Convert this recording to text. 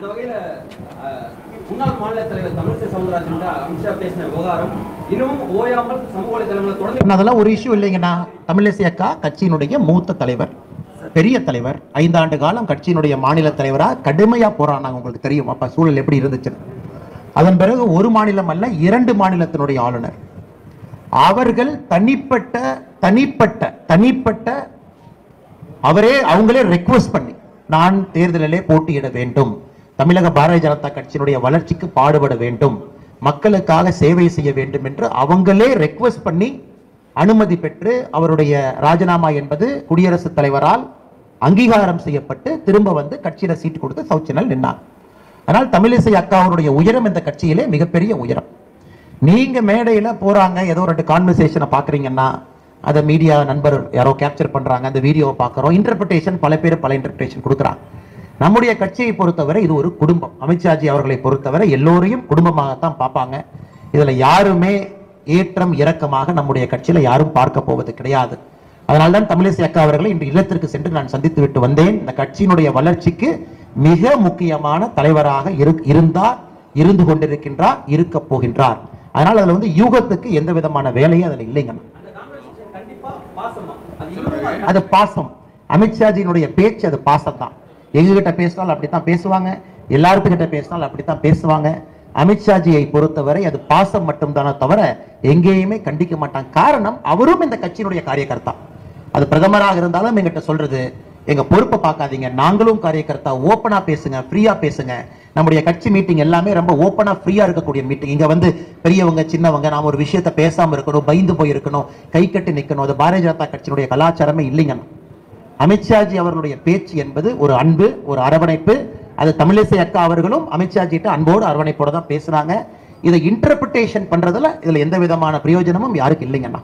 அந்த வகையில முன்னாள் மாநில தலைவர் தமிழிசை சவுந்தரராஜன் அமித்ஷா பேசின விவகாரம் இன்னமும் ஓயாமல் சமூக வலைதளங்களை தொடர்ந்து அதெல்லாம் ஒரு இஷ்யூ இல்லைங்கண்ணா. தமிழிசை அக்கா கட்சியினுடைய மூத்த தலைவர், பெரிய தலைவர், 5 ஆண்டு காலம் கட்சியினுடைய மாநில தலைவராக கடுமையா போராடினாங்க. உங்களுக்கு தெரியும் அப்ப சூழல் எப்படி இருந்துச்சு. அதன் பிறகு ஒரு மாநிலம் அல்ல 2 மாநிலத்தினுடைய ஆளுநர் அவர்கள் தனிப்பட்ட அவங்களே ரெக்வெஸ்ட் பண்ணி நான் தேர்தலிலே போட்டியிட வேண்டும், தமிழக பாரதிய ஜனதா கட்சியினுடைய வளர்ச்சிக்கு பாடுபட வேண்டும், மக்களுக்காக சேவை செய்ய வேண்டும் என்று அவங்களே ரெக்வெஸ்ட் பண்ணி அனுமதி பெற்று அவருடைய ராஜினாமா என்பது குடியரசுத் தலைவரால் அங்கீகாரம் செய்யப்பட்டு திரும்ப வந்து கட்சியில சீட்டு கொடுத்து சவுச்சனல் நின்னார். அதனால் தமிழிசை அக்காவுடைய உயரம் இந்த கட்சியிலே மிகப்பெரிய உயரம். நீங்க மேடையில போறாங்க, ஏதோ 2 கான்வர்சேஷனை பாக்குறீங்கன்னா அதை மீடியா நண்பர் யாரோ கேப்சர் பண்றாங்க, அந்த வீடியோவை பார்க்குறோம், இன்டர்பிரிட்டேஷன் பல பேர் பல இன்டர்பிரிட்டேஷன் கொடுக்குறாங்க. நம்முடைய கட்சியை பொறுத்தவரை இது ஒரு குடும்பம். அமித்ஷாஜி அவர்களை பொறுத்தவரை எல்லோரையும் குடும்பமாகத்தான் பார்ப்பாங்க. இதுல யாருமே ஏற்றம் இறக்கமாக நம்முடைய கட்சியில யாரும் பார்க்க போவது கிடையாது. அதனால்தான் தமிழிசை அக்கா அவர்களை இன்று இல்லத்திற்கு சென்று நான் சந்தித்து விட்டு வந்தேன். இந்த கட்சியினுடைய வளர்ச்சிக்கு மிக முக்கியமான தலைவராக இருந்து கொண்டிருக்கின்றார், இருக்க போகின்றார். அதனால அதுல வந்து யூகத்துக்கு எந்த விதமான வேலையும் அதுல இல்லைங்க. அது பாசம். அமித்ஷாஜியினுடைய பேச்சு அது பாசம் தான். எங்ககிட்ட பேசினாலும் அப்படித்தான் பேசுவாங்க, எல்லாருக்கிட்ட பேசினாலும் அப்படித்தான் பேசுவாங்க. அமித்ஷாஜியை பொறுத்தவரை அது பாசம் மட்டும்தானே தவிர எங்கேயுமே கண்டிக்க மாட்டாங்க. காரணம் அவரும் இந்த கட்சியினுடைய காரியகர்த்தா. அது பிரதமராக இருந்தாலும் எங்கிட்ட சொல்றது, எங்க பொறுப்பை பார்க்காதீங்க, நாங்களும் காரியகர்த்தா, ஓப்பனா பேசுங்க, ஃப்ரீயா பேசுங்க. நம்முடைய கட்சி மீட்டிங் எல்லாமே ரொம்ப ஓப்பனா ஃப்ரீயா இருக்கக்கூடிய மீட்டிங். இங்க வந்து பெரியவங்க சின்னவங்க நாம ஒரு விஷயத்தை பேசாம இருக்கணும், பயந்து போய் இருக்கணும், கை கட்டி நிக்கணும், அது பாரதிய ஜனதா கட்சியினுடைய கலாச்சாரமே இல்லைங்க. அமித்ஷாஜி அவர்களுடைய பேச்சு என்பது ஒரு அன்பு, ஒரு அரவணைப்பு. அது தமிழிசை அக்கா அவர்களும் அமித்ஷாஜிட்ட அன்போடு அரவணைப்போடு தான் பேசுறாங்க. இதை இன்டர்பிரிட்டேஷன் பண்றதுல இதுல எந்த விதமான பிரயோஜனமும் யாருக்கு இல்லைங்கண்ணா.